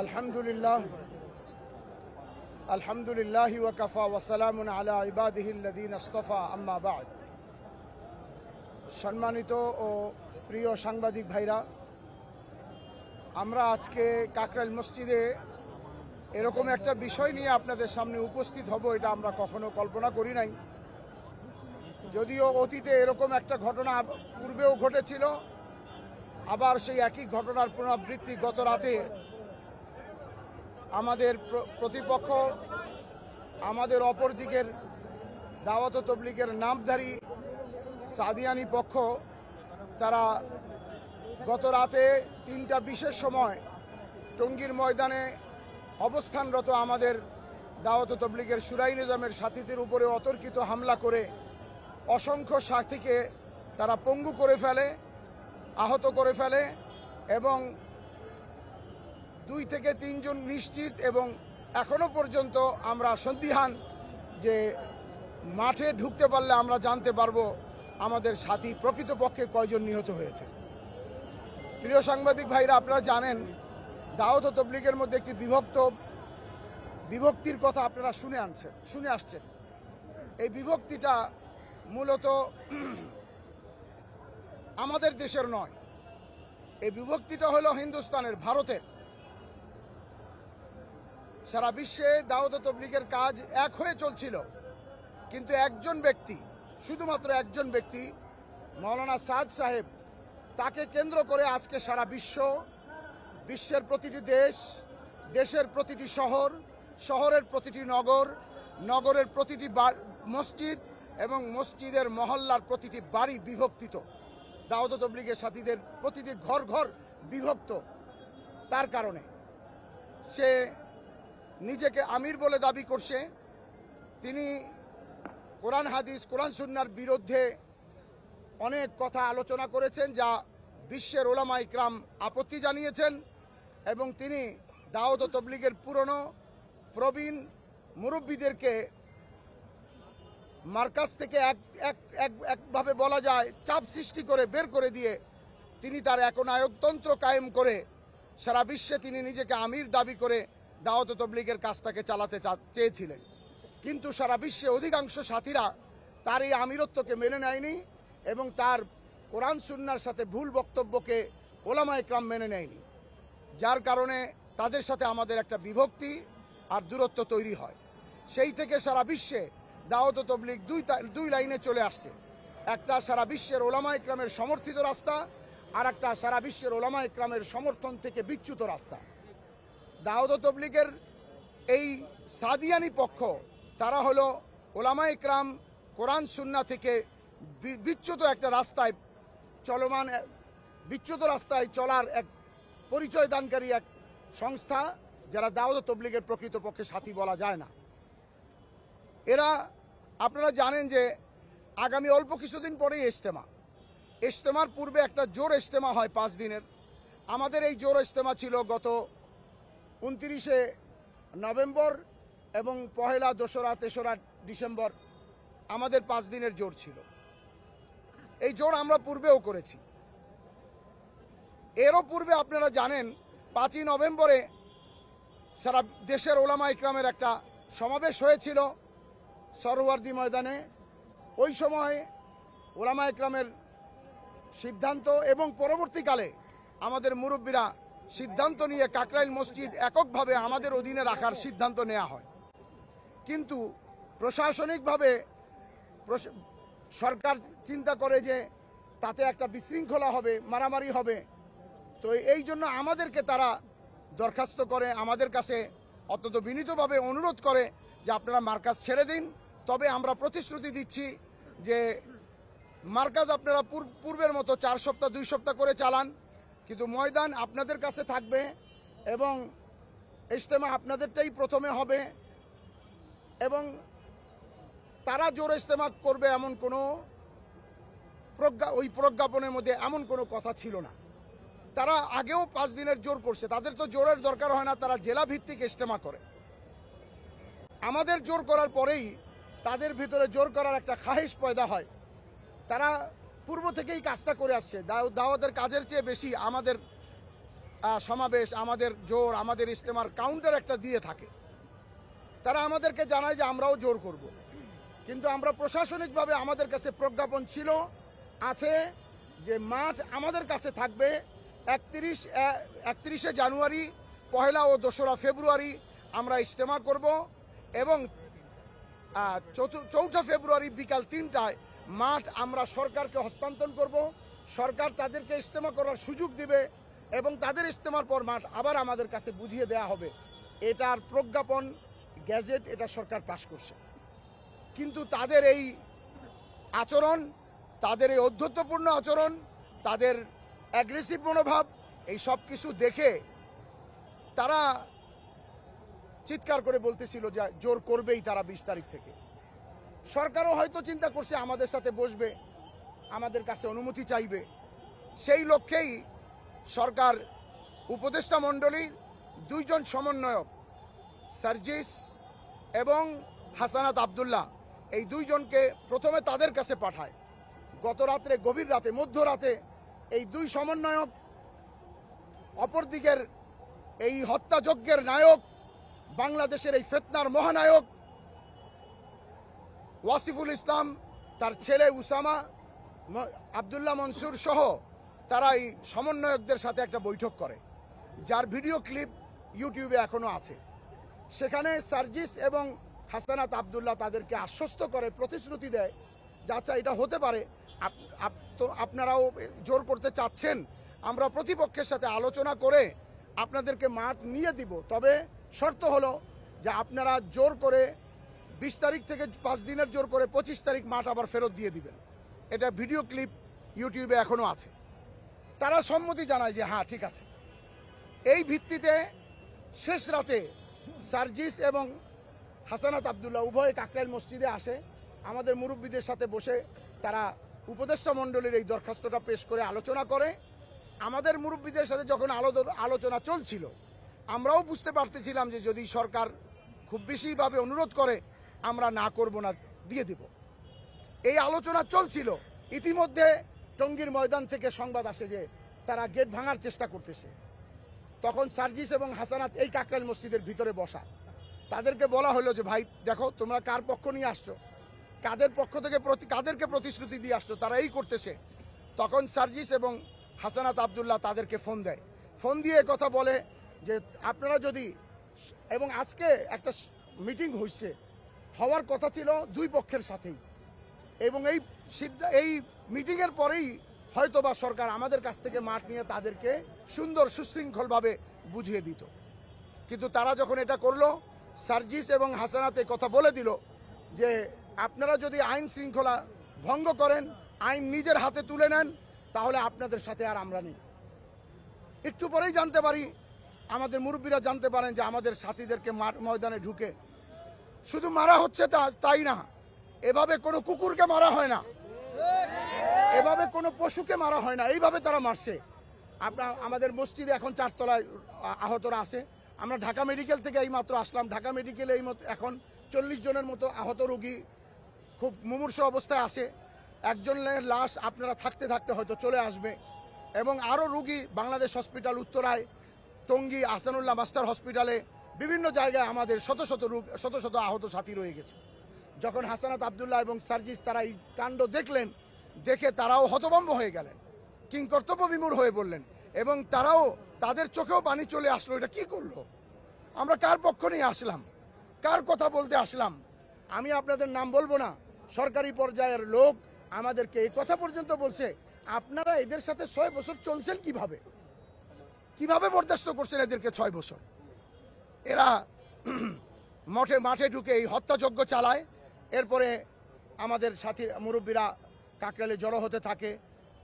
আলহামদুলিল্লাহ ওয়া কাফা ওয়া সালামুন আলা ইবাদিহিল্লাযীনা ইসতাফা আম্মা বা'দ। সম্মানিত ও প্রিয় সাংবাদিক ভাইরা, আমরা আজকে কাকরাইল মসজিদে এরকম একটা বিষয় নিয়ে আপনাদের সামনে উপস্থিত হব, এটা আমরা কখনো কল্পনা করি নাই। যদিও অতীতে এরকম একটা ঘটনা পূর্বেও ঘটেছিল, আবার সেই একই ঘটনার পুনরাবৃত্তি গত রাতে আমাদের প্রতিপক্ষ, আমাদের অপর দিকের দাওয়াত ও তবলিগের নামধারী সাদিয়ানি পক্ষ, তারা গত রাতে ৩টা বিশেষ সময় টঙ্গীর ময়দানে অবস্থানরত আমাদের দাওয়াত ও তবলিগের শুরাই নিজামের সাথীদের উপরে অতর্কিত হামলা করে অসংখ্য সাথীকে তারা পঙ্গু করে ফেলে, আহত করে ফেলে এবং 2 থেকে 3 জন নিশ্চিত, এবং এখনো পর্যন্ত আমরা সন্দিহান যে মাঠে ঢুকতে পারলে আমরা জানতে পারবো আমাদের সাথী প্রকৃতপক্ষে কয়জন নিহত হয়েছে। প্রিয় সাংবাদিক ভাইরা, আপনারা জানেন দাওয়াত ও তবলিগের মধ্যে একটি বিভক্তির কথা আপনারা শুনে আসছেন। এই বিভক্তিটা মূলত আমাদের দেশের নয়, এই বিভক্তিটা হলো হিন্দুস্তানের, ভারতের। সারা বিশ্বে দাওয়াত ও তবলিগের কাজ এক হয়ে চলছিল, কিন্তু একজন ব্যক্তি, শুধুমাত্র একজন ব্যক্তি, মাওলানা সাদ সাহেব, তাকে কেন্দ্র করে আজকে সারা বিশ্বের প্রতিটি দেশ, দেশের প্রতিটি শহর, শহরের প্রতিটি নগর, নগরের প্রতিটি মসজিদ এবং মসজিদের মহল্লার প্রতিটি বাড়ি বিভক্তিত। দাওয়াত ও তবলিগের সাথীদের প্রতিটি ঘর ঘর বিভক্ত। তার কারণে সে নিজেকে আমির বলে দাবি করছে। তিনি কোরআন হাদিস, কোরআন সুন্নাহর বিরুদ্ধে অনেক কথা আলোচনা করেছেন, যা বিশ্বের ওলামা ইকরাম আপত্তি জানিয়েছেন, এবং তিনি দাওয়াত ও তবলিগের পুরনো প্রবীণ মুরব্বীদেরকে মার্কাজ থেকে একভাবে বলা যায় চাপ সৃষ্টি করে বের করে দিয়ে তিনি তার একনায়কতন্ত্র কায়েম করে সারা বিশ্বে তিনি নিজেকে আমির দাবি করে দাওয়াত ও তবলিগের কাজটাকে চালাতে চেয়েছিলেন। কিন্তু সারা বিশ্বে অধিকাংশ সাথীরা তার এই আমিরত্বকে মেনে নেয়নি এবং তার কোরআন সুন্নাহর সাথে ভুল বক্তব্যকে ওলামা ইকরাম মেনে নেয়নি, যার কারণে তাদের সাথে আমাদের একটা বিভক্তি আর দূরত্ব তৈরি হয়। সেই থেকে সারা বিশ্বে দাওয়াত ও তবলিগ দুই লাইনে চলে আসছে। একটা সারা বিশ্বের ওলামা ইকরামের সমর্থিত রাস্তা, আর একটা সারা বিশ্বের ওলামা ইকরামের সমর্থন থেকে বিচ্যুত রাস্তা। দাওয়াত ও তবলিগের এই সাদিয়ানি পক্ষ, তারা হলো ওলামা ইকরাম কোরআন সুন্নাহ থেকে বিচ্যুত একটা রাস্তায় চলমান, বিচ্যুত রাস্তায় চলার এক পরিচয় দানকারী এক সংস্থা, যারা দাওয়াত ও তবলিগের প্রকৃতপক্ষে সাথী বলা যায় না। এরা, আপনারা জানেন যে আগামী অল্প কিছুদিন পরেই ইজতেমার পূর্বে একটা জোর ইজতেমা হয় 5 দিনের। আমাদের এই জোর ইজতেমা ছিল গত 29শে নভেম্বর এবং 1লা, 2রা, 3রা ডিসেম্বর। আমাদের 5 দিনের জোর ছিল। এই জোর আমরা পূর্বেও করেছি। এরও পূর্বে আপনারা জানেন 5ই নভেম্বরে সারা দেশের ওলামা ইকরামের একটা সমাবেশ হয়েছিল সরওয়ার্দী ময়দানে। ওই সময় ওলামা ইকরামের সিদ্ধান্ত এবং পরবর্তীকালে আমাদের মুরব্বীরা সিদ্ধান্ত নিয়ে কাকরাইল মসজিদ এককভাবে আমাদের অধীনে রাখার সিদ্ধান্ত নেওয়া হয়। কিন্তু প্রশাসনিকভাবে সরকার চিন্তা করে যে তাতে একটা বিশৃঙ্খলা হবে, মারামারি হবে। তো এই জন্য আমাদেরকে তারা দরখাস্ত করে, আমাদের কাছে অত্যন্ত বিনীতভাবে অনুরোধ করে যে আপনারা মার্কাজ ছেড়ে দিন, তবে আমরা প্রতিশ্রুতি দিচ্ছি যে মার্কাজ আপনারা পূর্বের মতো 4 সপ্তাহ 2 সপ্তাহ করে চালান, কিন্তু ময়দান আপনাদের কাছে থাকবে এবং ইজতেমা আপনাদেরটাই প্রথমে হবে। এবং তারা জোর ইজতেমা করবে এমন কোনো প্রজ্ঞাপনের মধ্যে এমন কোনো কথা ছিল না। তারা আগেও 5 দিনের জোর করছে, তাদের তো জোরের দরকার হয় না, তারা জেলা ভিত্তিক ইজতেমা করে। আমাদের জোর করার পরেই তাদের ভিতরে জোর করার একটা খাহিশ পয়দা হয়। তারা পূর্ব থেকেই কাজটা করে আসছে। দাওয়াতের কাজের চেয়ে বেশি আমাদের সমাবেশ, আমাদের জোর, আমাদের ইজতেমার কাউন্টার একটা দিয়ে থাকে। তারা আমাদেরকে জানায় যে আমরাও জোর করব, কিন্তু আমরা প্রশাসনিকভাবে আমাদের কাছে প্রজ্ঞাপন ছিল, আছে যে মাঠ আমাদের কাছে থাকবে 31শে জানুয়ারি, 1 ও 2রা ফেব্রুয়ারি আমরা ইজতেমা করব এবং 4 ফেব্রুয়ারি বিকাল 3টায় মাঠ আমরা সরকারকে হস্তান্তর করব। সরকার তাদেরকে ইজতেমা করার সুযোগ দিবে এবং তাদের ইজতেমার পর মাঠ আবার আমাদের কাছে বুঝিয়ে দেয়া হবে। এটার প্রজ্ঞাপন গ্যাজেট এটা সরকার পাশ করছে। কিন্তু তাদের এই আচরণ, তাদের এই ঔদ্ধত্যপূর্ণ আচরণ, তাদের অ্যাগ্রেসিভ মনোভাব, এই সব কিছু দেখে তারা চিৎকার করে বলতেছিল যে জোর করবেই তারা 20 তারিখ থেকে। সরকারও হয়তো চিন্তা করছে আমাদের সাথে বসবে, আমাদের কাছে অনুমতি চাইবে। সেই লক্ষ্যেই সরকার উপদেষ্টা মণ্ডলী 2 জন সমন্বয়ক সার্জিস এবং হাসানাত আব্দুল্লাহ, এই 2 জনকে প্রথমে তাদের কাছে পাঠায়। গত রাত্রে, গভীর রাতে, মধ্যরাতে এই 2 সমন্বয়ক অপরদিকের এই হত্যাযজ্ঞের নায়ক, বাংলাদেশের এই ফিতনার মহানায়ক ওয়াসিফুল ইসলাম, তার ছেলে উসামা, আব্দুল্লাহ মনসুর সহ তারা এই সমন্বয়কদের সাথে একটা বৈঠক করে, যার ভিডিও ক্লিপ ইউটিউবে এখনো আছে। সেখানে সার্জিস এবং হাসানাত আব্দুল্লাহ তাদেরকে আশ্বস্ত করে, প্রতিশ্রুতি দেয় যে আচ্ছা এটা হতে পারে, তো আপনারাও জোর করতে চাচ্ছেন, আমরা প্রতিপক্ষের সাথে আলোচনা করে আপনাদেরকে মাঠ নিয়ে দিব, তবে শর্ত হলো যে আপনারা জোর করে 20 তারিখ থেকে 5 দিনের জোর করে 25 তারিখ মাঠ আবার ফেরত দিয়ে দিবেন। এটা ভিডিও ক্লিপ ইউটিউবে এখনো আছে। তারা সম্মতি জানায় যে হ্যাঁ ঠিক আছে। এই ভিত্তিতে শেষ রাতে সার্জিস এবং হাসানাত আব্দুল্লাহ উভয় কাকরাইল মসজিদে আসে। আমাদের মুরব্বীদের সাথে বসে তারা উপদেষ্টা মণ্ডলীর এই দরখাস্তটা পেশ করে আলোচনা করে। আমাদের মুরব্বীদের সাথে যখন আলোচনা চলছিল, আমরাও বুঝতে পারতেছিলাম যে যদি সরকার খুব বেশিভাবে অনুরোধ করে আমরা না করব না, দিয়ে দিব। এই আলোচনা চলছিল, ইতিমধ্যে টঙ্গীর ময়দান থেকে সংবাদ আসে যে তারা গেট ভাঙার চেষ্টা করতেছে। তখন সার্জিস এবং হাসানাত এই কাকরাইল মসজিদের ভিতরে বসা, তাদেরকে বলা হলো যে ভাই দেখো তোমরা কার পক্ষ নিয়ে আসছো, কাদের পক্ষ থেকে কাদেরকে প্রতিশ্রুতি দিয়ে আসছো, তারা এই করতেছে। তখন সার্জিস এবং হাসানাত আব্দুল্লাহ তাদেরকে ফোন দেয়, ফোন দিয়ে কথা বলে যে আপনারা যদি, এবং আজকে একটা মিটিং হয়েছে, হওয়ার কথা ছিল 2 পক্ষের সাথেই, এবং এই মিটিংয়ের পরেই হয়তোবা সরকার আমাদের কাছ থেকে মাঠ নিয়ে তাদেরকে সুন্দর সুশৃঙ্খলভাবে বুঝিয়ে দিত। কিন্তু তারা যখন এটা করলো, সার্জিস এবং হাসানাতে কথা বলে দিল যে আপনারা যদি আইন শৃঙ্খলা ভঙ্গ করেন, আইন নিজের হাতে তুলে নেন, তাহলে আপনাদের সাথে আর আমরা নেই। একটু পরেই জানতে পারি, আমাদের মুরব্বীরা জানতে পারেন যে আমাদের সাথীদেরকে ময়দানে ঢুকে শুধু মারা হচ্ছে তাই না, এভাবে কোনো কুকুরকে মারা হয় না, এভাবে কোনো পশুকে মারা হয় না, এইভাবে তারা মারছে। আমাদের মসজিদে এখন 4 তলায় আহতরা আছে। আমরা ঢাকা মেডিকেল থেকে এইমাত্র আসলাম। ঢাকা মেডিকেলে এখন 40 জনের মতো আহত রোগী খুব মুমূর্ষু অবস্থায় আসে। একজনের লাশ আপনারা থাকতে থাকতে হয়তো চলে আসবে, এবং আরও রোগী বাংলাদেশ হসপিটাল, উত্তরায়, টঙ্গী, আহসানুল্লাহ মাস্টার হসপিটালে, বিভিন্ন জায়গায় আমাদের শত শত আহত সাথী রয়ে গেছে। যখন হাসানাত আব্দুল্লাহ এবং সার্জিস তারা এই কাণ্ড দেখলেন, দেখে তারাও হতভম্ব হয়ে গেলেন, কিংকর্তব্য বিমূঢ় হয়ে বললেন, এবং তারাও, তাদের চোখেও পানি চলে আসলো, এটা কি করলো, আমরা কার পক্ষ নিয়ে আসলাম, কার কথা বলতে আসলাম। আমি আপনাদের নাম বলবো না, সরকারি পর্যায়ের লোক আমাদেরকে এই কথা পর্যন্ত বলছে, আপনারা এদের সাথে 6 বছর চলছেন কিভাবে বরদাস্ত করছেন এদেরকে 6 বছর। এরা মাঠে ঢুকে এই হত্যাযজ্ঞ চালায়। এরপরে আমাদের সাথী মুরব্বীরা কাকরাইলে জড়ো হতে থাকে,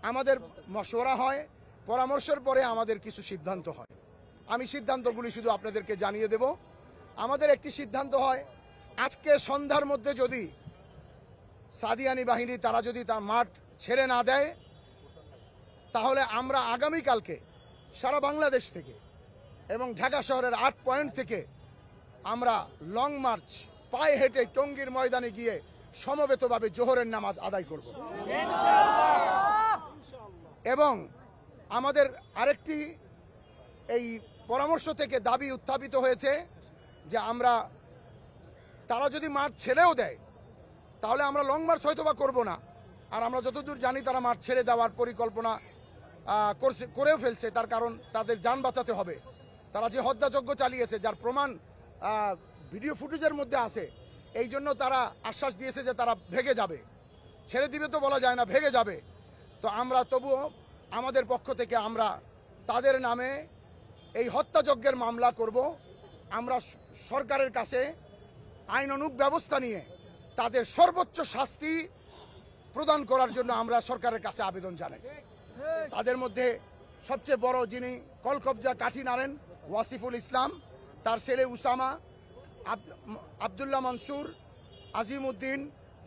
আমাদের মশওয়ারা হয়, পরামর্শের পরে আমাদের কিছু সিদ্ধান্ত হয়। আমি সিদ্ধান্তগুলি শুধু আপনাদেরকে জানিয়ে দেব। আমাদের একটি সিদ্ধান্ত হয়, আজকে সন্ধ্যার মধ্যে যদি সাদিয়ানি বাহিনী তারা যদি তার মাঠ ছেড়ে না দেয়, তাহলে আমরা আগামীকালকে সারা বাংলাদেশ থেকে এবং ঢাকা শহরের 8 পয়েন্ট থেকে আমরা লং মার্চ, পায়ে হেঁটে টঙ্গীর ময়দানে গিয়ে সমবেতভাবে জোহরের নামাজ আদায় করব। এবং আমাদের আরেকটি এই পরামর্শ থেকে দাবি উত্থাপিত হয়েছে যে তারা যদি মাঠ ছেড়েও দেয় তাহলে আমরা লং মার্চ হয়তো বা করবো না। আর আমরা যতদূর জানি তারা মাঠ ছেড়ে দেওয়ার পরিকল্পনা করেও ফেলছে, তার কারণ তাদের যান বাঁচাতে হবে। তারা যে হত্যাযজ্ঞ চালিয়েছে, যার প্রমাণ ভিডিও ফুটেজের মধ্যে আছে, এই জন্য তারা আশ্বাস দিয়েছে যে তারা ভেগে যাবে, ছেড়ে দিবে তো বলা যায় না, ভেগে যাবে। তো আমরা তবুও আমাদের পক্ষ থেকে আমরা তাদের নামে এই হত্যাযজ্ঞের মামলা করব। আমরা সরকারের কাছে আইনানুগ ব্যবস্থা নিয়ে তাদের সর্বোচ্চ শাস্তি প্রদান করার জন্য আমরা সরকারের কাছে আবেদন জানাই। তাদের মধ্যে সবচেয়ে বড় যিনি কলকবজা কাঠি নাড়েন, ওয়াসিফুল ইসলাম, তার ছেলে উসামা, আবদুল্লাহ মনসুর, আজিম উদ্দিন,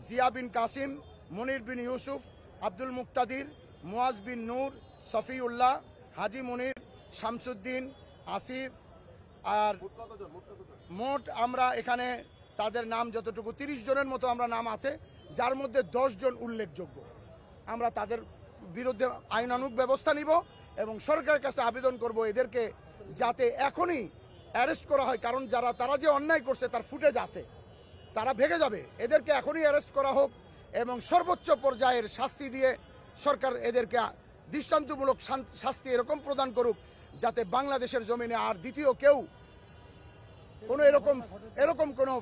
জিয়া বিন কাসিম, মনির বিন ইউসুফ, আব্দুল মুক্তাদির, মুয়াজ বিন নূর, সফিউল্লাহ, হাজি মনির, শামসুদ্দিন, আসিফ। আর মোট আমরা এখানে তাদের নাম যতটুকু 30 জনের মতো আমরা নাম আছে, যার মধ্যে 10 জন উল্লেখযোগ্য। আমরা তাদের বিরুদ্ধে আইনানুগ ব্যবস্থা নিব এবং সরকারের কাছে আবেদন করব এদেরকে যাতে এখনই অ্যারেস্ট করা হয়, কারণ তারা যে অন্যায় করছে তার ফুটেজ আছে, তারা ভেগে যাবে। এদেরকে এখনই অ্যারেস্ট করা হোক এবং সর্বোচ্চ পর্যায়ের শাস্তি দিয়ে সরকার এদেরকে দৃষ্টান্তমূলক শাস্তি এরকম প্রদান করুক যাতে বাংলাদেশের জমিনে আর দ্বিতীয় কেউ কোনো এরকম কোনো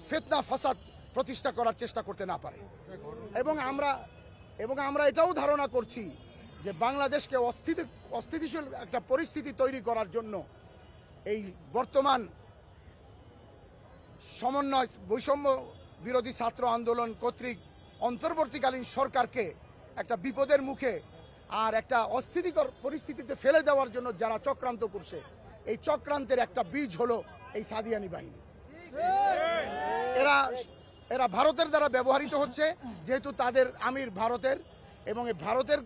ফিতনা ফাসাদ প্রতিষ্ঠা করার চেষ্টা করতে না পারে। এবং আমরা এটাও ধারণা করছি যে বাংলাদেশকে অস্থিতিশীল একটা পরিস্থিতি তৈরি করার জন্য এই বর্তমান সমন্বয় বৈষম্য বিরোধী ছাত্র আন্দোলন কর্তৃক অন্তর্বর্তীকালীন সরকারকে একটা বিপদের মুখে আর একটা অস্থিতিকর পরিস্থিতিতে ফেলে দেওয়ার জন্য যারা চক্রান্ত করছে, এই চক্রান্তের একটা বীজ হলো এই সাদিয়ানি বাহিনী। এরা ভারতের দ্বারা ব্যবহৃত হচ্ছে, যেহেতু তাদের আমির ভারতের, এবং এই ভারতের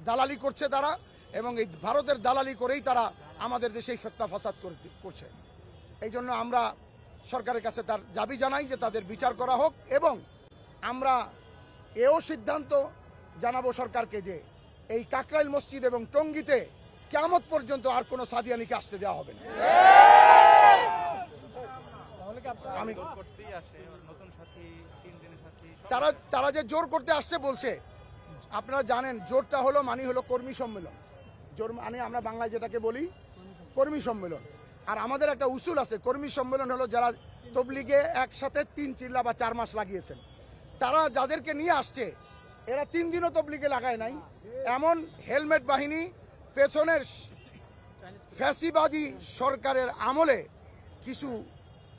দালালি করছে তারা, এবং এই ভারতের দালালি করেই তারা আমাদের দেশে ফিতনা ফাসাদ করছে। এই জন্য আমরা সরকারের কাছে তার দাবি জানাই যে তাদের বিচার করা হোক, এবং আমরা এও সিদ্ধান্ত জানাবো সরকারকে যে এই কাকরাইল মসজিদ এবং টঙ্গীতে কিয়ামত পর্যন্ত আর কোনো সাদিয়ানিকে আসতে দেওয়া হবে না। তারা যে জোর করতে আসছে বলছে, আপনারা জানেন জোরটা হলো কর্মী সম্মেলন। জোর মানে আমরা বাংলায় যেটাকে বলি কর্মী সম্মেলন। আর আমাদের একটা উসুল আছে, কর্মী সম্মেলন হলো যারা তবলিগে একসাথে 3 চিল্লা বা 4 মাস লাগিয়েছেন, তারা যাদেরকে নিয়ে আসছে এরা 3 দিনও তবলিগে লাগায় নাই। এমন হেলমেট বাহিনী পেছনের ফ্যাসিবাদী সরকারের আমলে কিছু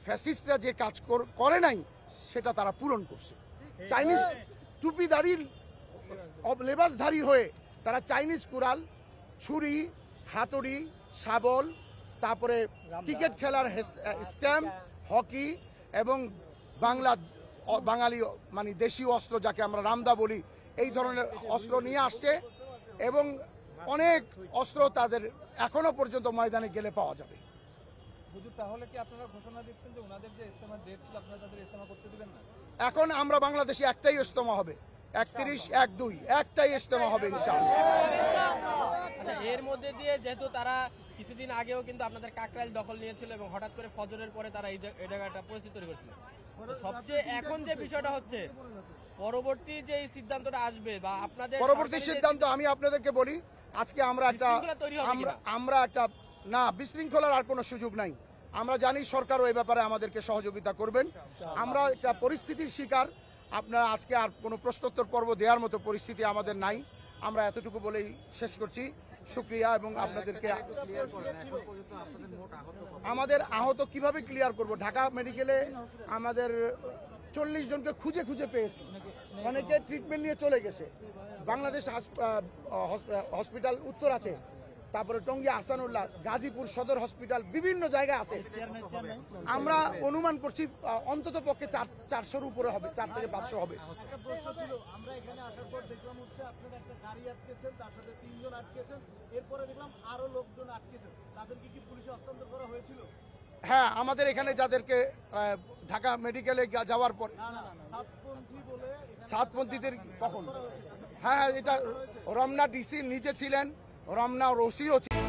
ফ্যাসিস্টরা যে কাজ করে নাই সেটা তারা পূরণ করছে। চাইনিজ টুপিদারির লেবাসধারী হয়ে তারা চাইনিজ কুড়াল, ছুরি, হাতুড়ি, শাবল, তারপরে ক্রিকেট খেলার স্ট্যাম্প, হকি এবং বাঙালি মানে দেশীয় অস্ত্র যাকে আমরা রামদা বলি, এই ধরনের অস্ত্র নিয়ে আসছে। এবং অনেক অস্ত্র তাদের এখনো পর্যন্ত ময়দানে গেলে পাওয়া যাবে। হুজুর, তাহলে কি আপনারা ঘোষণা দিচ্ছেন যে ওনাদের যে ইজতেমার ডেট ছিল আপনারা তাদের ইজতেমা করতে দিবেন না? এখন আমরা বাংলাদেশে একটাই ইজতেমা হবে, 31/1/2 একটাই ইজতেমা হবে ইনশাআল্লাহ। আচ্ছা, এর মধ্যে দিয়ে যেহেতু তারা কিছুদিন আগেও কিন্তু আপনাদের কাকরাইল দখল নিয়েছিল এবং হঠাৎ করে ফজরের পরে তারা এই জায়গাটা পরিস্থিতি তৈরি করেছিল, সবচেয়ে এখন যে বিষয়টা হচ্ছে পরবর্তী যে সিদ্ধান্তটা আসবে বা আপনাদের পরবর্তী সিদ্ধান্ত আমি আপনাদেরকে বলি, আজকে আমরা একটা না, বিশৃঙ্খলার আর কোনো সুযোগ নাই। আমরা জানি সরকারও এই ব্যাপারে আমাদেরকে সহযোগিতা করবেন। আমরা একটা পরিস্থিতির শিকার, আপনারা আজকে আর কোনো প্রশ্নোত্তর পর্ব দেওয়ার মতো পরিস্থিতি আমাদের নাই। আমরা এতটুকু বলেই শেষ করছি। শুকরিয়া। এবং আপনাদেরকে আমাদের আহত কিভাবে ক্লিয়ার করব, ঢাকা মেডিকেলে আমাদের 40 জনকে খুঁজে খুঁজে পেয়েছি, অনেকে ট্রিটমেন্ট নিয়ে চলে গেছে। বাংলাদেশ হসপিটাল উত্তরাতে, তারপরে টঙ্গী আহসানুল্লাহ, গাজীপুর সদর হসপিটাল, বিভিন্ন জায়গায় আছে। আমরা অনুমান করছি অন্তত পক্ষে 400-র উপরে হবে, 4 থেকে 500 হবে। আমরা এখানে আসার পর দেখলাম হচ্ছে আপনারা একটা গাড়ি আটকেছেন, তার সাথে 3 জন আটকেছেন, এরপরে দেখলাম আরো লোকজন আটকেছেন, তাদেরকে কি পুলিশে হস্তান্তর করা হয়েছিল? হ্যাঁ, আমাদের এখানে যাদেরকে ঢাকা মেডিকেলে যাওয়ার পর সাতপন্থীদের কখন, হ্যাঁ, এটা রমনা ডিসি নিজে ছিলেন, রমনা ওসিও ছিলেন।